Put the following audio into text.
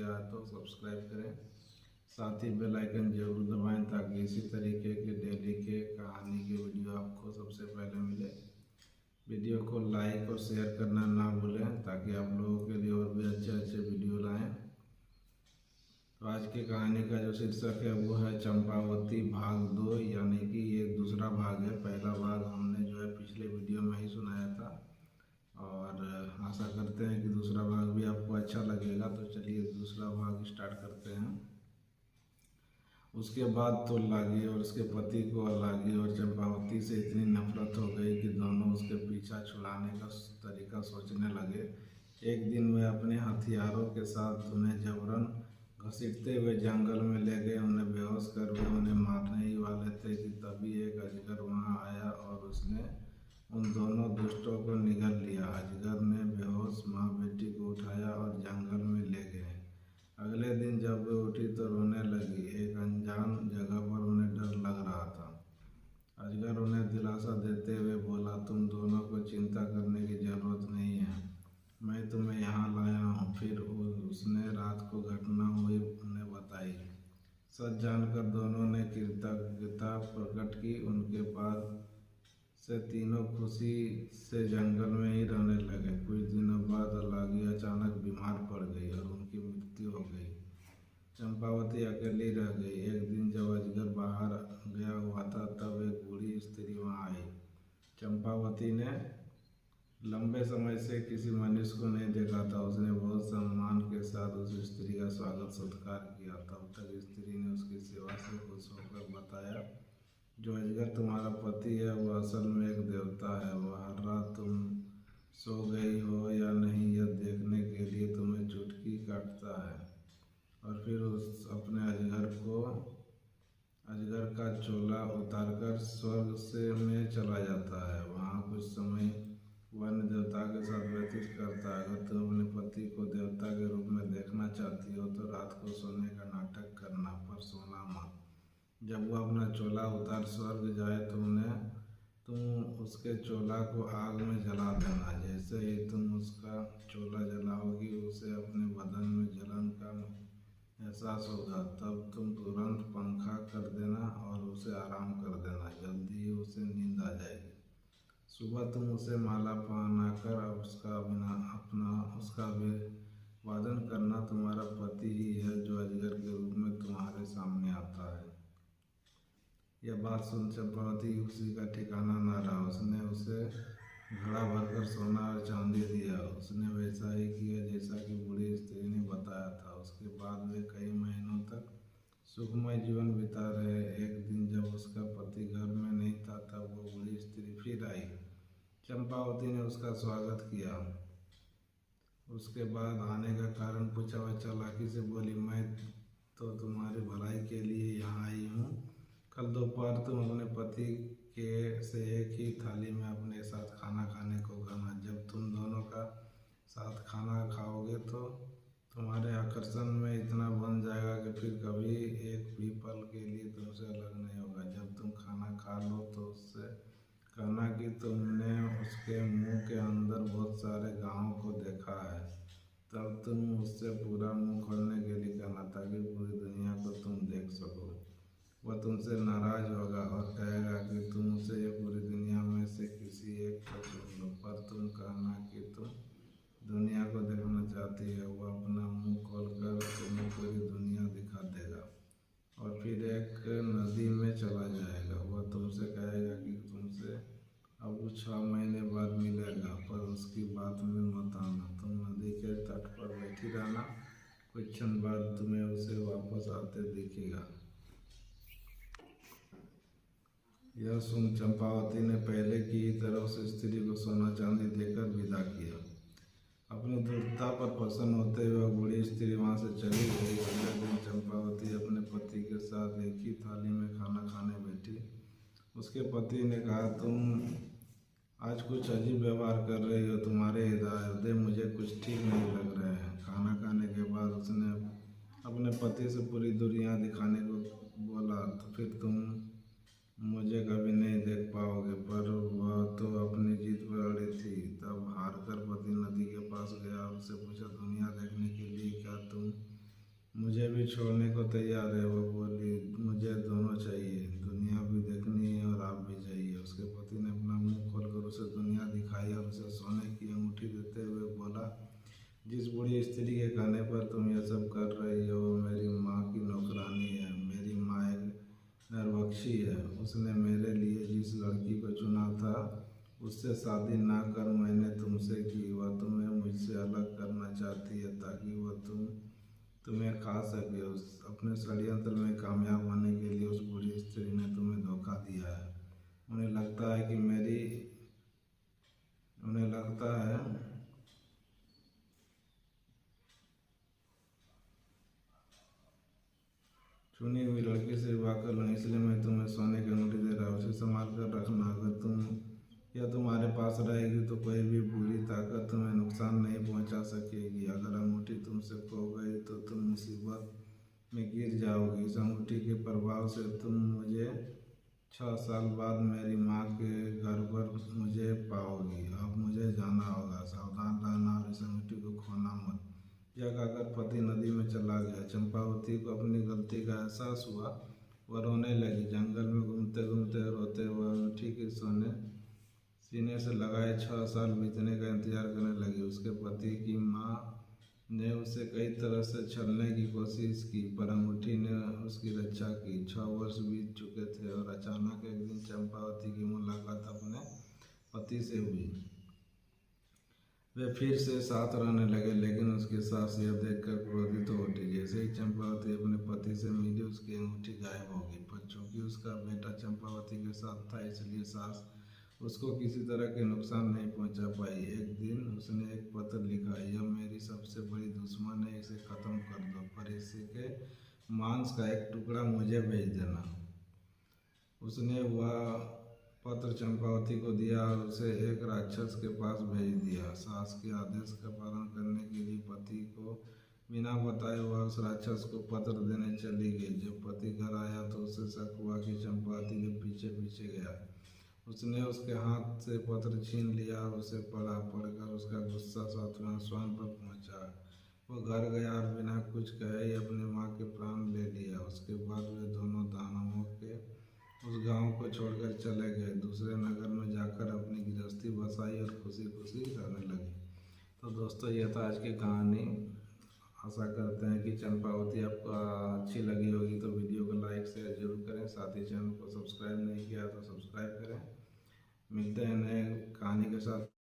आए तो सब्सक्राइब करें, साथ ही बेल आइकन जरूर दबाएं ताकि इसी तरीके के डेली के कहानी के वीडियो आपको सबसे पहले मिले। वीडियो को लाइक और शेयर करना ना भूलें ताकि आप लोगों के लिए और भी अच्छे अच्छे वीडियो लाएं। तो आज की कहानी का जो शीर्षक है वो है चंपावती भाग 2, यानी कि ये दूसरा भाग है। पहला भाग हमने जो है पिछले वीडियो में ही सुनाया था और आशा करते हैं कि दूसरा भाग भी आपको अच्छा लगेगा। तो चलिए दूसरा भाग स्टार्ट करते हैं। उसके बाद तो लागी और उसके पति को लागी और चंपावती से इतनी नफरत हो गई कि दोनों उसके पीछा छुड़ाने का तरीका सोचने लगे। एक दिन वे अपने हथियारों के साथ उन्हें जबरन घसीटते हुए जंगल में ले गए। उन्हें बेहोश कर वे उन्हें मारने ही वाले थे कि तभी एक अजगर वहां आया और उसने उन दोनों दुष्टों को निगल लिया। अजगर ने बेहोश माँ बेटी को उठाया और जंगल में ले गए। अगले दिन जब वे उठी तो रोने लगी। एक अनजान जगह पर उन्हें डर लग रहा था। अजगर उन्हें दिलासा देते हुए बोला, तुम दोनों को चिंता करने की जरूरत नहीं है, मैं तुम्हें यहाँ लाया हूँ। फिर उसने रात को घटना हुई उन्हें बताई। सच जानकर दोनों ने कृतज्ञता प्रकट की। उनके बाद से तीनों खुशी से जंगल में ही रहने लगे। कुछ दिनों बाद अलागी अचानक बीमार पड़ गई और उनकी मृत्यु हो गई। चंपावती अकेली रह गई। एक दिन जब अजगर बाहर गया हुआ था तब एक बूढ़ी स्त्री वहां आई। चंपावती ने लंबे समय से किसी मनुष्य को नहीं देखा था। उसने बहुत सम्मान के साथ उस स्त्री का स्वागत सत्कार किया। तब तक स्त्री ने उसकी सेवा से खुश होकर बताया, जो अजगर तुम्हारा पति है वो असल में एक देवता है। वह हर रात तुम सो गई हो या नहीं यह देखने के लिए तुम्हें चुटकी काटता है और फिर उस अपने अजगर का चोला उतारकर स्वर्ग से में चला जाता है। वहाँ कुछ समय वन देवता के साथ व्यतीत करता है। अगर तुम अपने पति को देवता के रूप में देखना चाहती हो तो रात को सोने का नाटक करना, पर सोना मत। जब वह अपना चोला उतार स्वर्ग जाए तो तुम उसके चोला को आग में जला देना। जैसे ही तुम उसका चोला जलाओगी उसे अपने बदन में जलन का एहसास होगा। तब तुम तुरंत पंखा कर देना और उसे आराम कर देना। जल्दी ही उसे नींद आ जाएगी। सुबह तुम उसे माला पहनाकर उसका अभिवादन करना। तुम्हारा पति ही है जो अजगर के रूप में तुम्हारे सामने आता है। यह बात सुन चंपावती की खुशी का ठिकाना न रहा। उसने उसे घड़ा भरकर सोना और चांदी दिया। उसने वैसा ही किया जैसा कि बूढ़ी स्त्री ने बताया था। उसके बाद वे कई महीनों तक सुखमय जीवन बिता रहे। एक दिन जब उसका पति घर में नहीं था तब वो बूढ़ी स्त्री फिर आई। चंपावती ने उसका स्वागत किया। उसके बाद आने का कारण पूछा। वह चालाकी से बोली, मैं तो तुम्हारी भलाई के लिए यहाँ आई हूँ। कल दोपहर तुम अपने पति से एक ही थाली में अपने साथ खाना खाने को कहना। जब तुम दोनों का साथ खाना खाओगे तो तुम्हारे आकर्षण में इतना बन जाएगा कि फिर कभी एक भी पल के लिए तुमसे अलग नहीं होगा। जब तुम खाना खा लो तो उससे कहना कि तुमने उसके मुंह के अंदर बहुत सारे घावों को देखा है। तब तुम उससे पूरा मुंह खोलने के लिए कहना ताकि पूरी दुनिया को तुम देख सको। वह तुमसे नाराज होगा और कहेगा कि तुम उसे ये पूरी दुनिया में से किसी एक को चुन लो, पर तुम कहना कि तुम दुनिया को देखना चाहती है। वह अपना मुंह खोलकर तुम्हें पूरी दुनिया दिखा देगा और फिर एक नदी में चला जाएगा। वह तुमसे कहेगा कि तुमसे अब 6 महीने बाद मिलेगा, पर उसकी बात में मत आना। तुम नदी के तट पर बैठी रहना। कुछ क्षण बाद तुम्हें उसे वापस आते दिखेगा। यह सुन चंपावती ने पहले की ही तरह उस स्त्री को सोना चांदी देकर विदा किया। अपनी दूरता पर प्रसन्न होते हुए बूढ़ी स्त्री वहां से चली गई। अगले दिन चंपावती अपने पति के साथ एक ही थाली में खाना खाने बैठी। उसके पति ने कहा, तुम आज कुछ अजीब व्यवहार कर रही हो। तुम्हारे हृदय मुझे कुछ ठीक नहीं लग रहे हैं। खाना खाने के बाद उसने अपने पति से पूरी दुनिया दिखाने को बोला, तो फिर तुम मुझे कभी नहीं देख पाओगे। पर वह तो अपनी जीत पर अड़ी थी। तब हारकर पति नदी के पास गया और उससे पूछा, दुनिया देखने के लिए क्या तुम मुझे भी छोड़ने को तैयार है। वो बोली, मुझे दोनों चाहिए, दुनिया भी देखनी है और आप भी चाहिए। उसके पति ने अपना मुंह खोलकर उसे दुनिया दिखाई और उसे सोने की अंगूठी देते हुए बोला, जिस बूढ़ी स्त्री के कहने पर तुम ये सब कर रही हो वो मेरी माँ की नौकरानी है। मेरी माँ एक नरबक्षी है। उसने मेरे लिए जिस लड़की को चुना था उससे शादी ना कर मैंने तुमसे की। वह तुम्हें मुझसे अलग करना चाहती है ताकि वह तुम्हें खा सके। उस अपने षड्यंत्र में कामयाब होने के लिए उस बूढ़ी स्त्री ने तुम्हें धोखा दिया है। उन्हें लगता है चुनी हुई लड़की से विवाह कर लूँ, इसलिए मैं तुम्हें सोने की अंगूठी दे रहा हूँ। उसे संभाल कर रखना। अगर तुम्हारे पास रहेगी तो कोई भी बुरी ताकत तुम्हें नुकसान नहीं पहुंचा सकेगी। अगर अंगूठी तुमसे खो गई तो तुम मुसीबत में गिर जाओगी। इस अंगूठी के प्रभाव से तुम मुझे 6 साल बाद मेरी माँ के घर पर मुझे पाओगी। अब मुझे जाना होगा, सावधान रहना और इस अंगूठी को खोना मत। यह कहकर पति नदी में चला गया। चंपावती को अपनी गलती का एहसास हुआ। वह रोने लगी। जंगल में घूमते घूमते रोते हुए अंगूठी के सीने से लगाए 6 साल बीतने का इंतजार करने लगी। उसके पति की माँ ने उसे कई तरह से छलने की कोशिश की पर अंगूठी ने उसकी रक्षा की। 6 वर्ष बीत चुके थे और अचानक एक दिन चंपावती की मुलाकात अपने पति से हुई। वे फिर से साथ रहने लगे, लेकिन उसकी सास यह देखकर क्रोधित हो उठी। जैसे ही चंपावती अपने पति से मिली उसकी अंगूठी गायब हो गई। पर चूंकि उसका बेटा चंपावती के साथ था इसलिए सास उसको किसी तरह के नुकसान नहीं पहुंचा पाई। एक दिन उसने एक पत्र लिखा, यह मेरी सबसे बड़ी दुश्मन है, इसे ख़त्म कर दो, पर इसके मांस का एक टुकड़ा मुझे भेज देना। उसने वह पत्र चंपावती को दिया और उसे एक राक्षस के पास भेज दिया। सास के आदेश का पालन करने के लिए पति को बिना बताए वह उस राक्षस को पत्र देने चली गई। जब पति घर आया तो उसे शक हुआ कि चंपावती के पीछे पीछे गया। उसने उसके हाथ से पत्र छीन लिया और उसे पढ़ा। पढ़कर उसका गुस्सा 7वें आसमान पर पहुंचा। वो घर गया और बिना कुछ कहे ही अपनी माँ के प्राण ले लिया। उसके बाद वे दोनों दानवों के उस गांव को छोड़कर चले गए। दूसरे नगर में जाकर अपनी गृहस्थी बसाई और खुशी खुशी रहने लगे। तो दोस्तों, ये था आज की कहानी। आशा करते हैं कि चंपावती आपको अच्छी लगी होगी। तो वीडियो को लाइक शेयर जरूर करें। साथ ही चैनल को सब्सक्राइब नहीं किया तो सब्सक्राइब करें। मिलते हैं नए कहानी के साथ।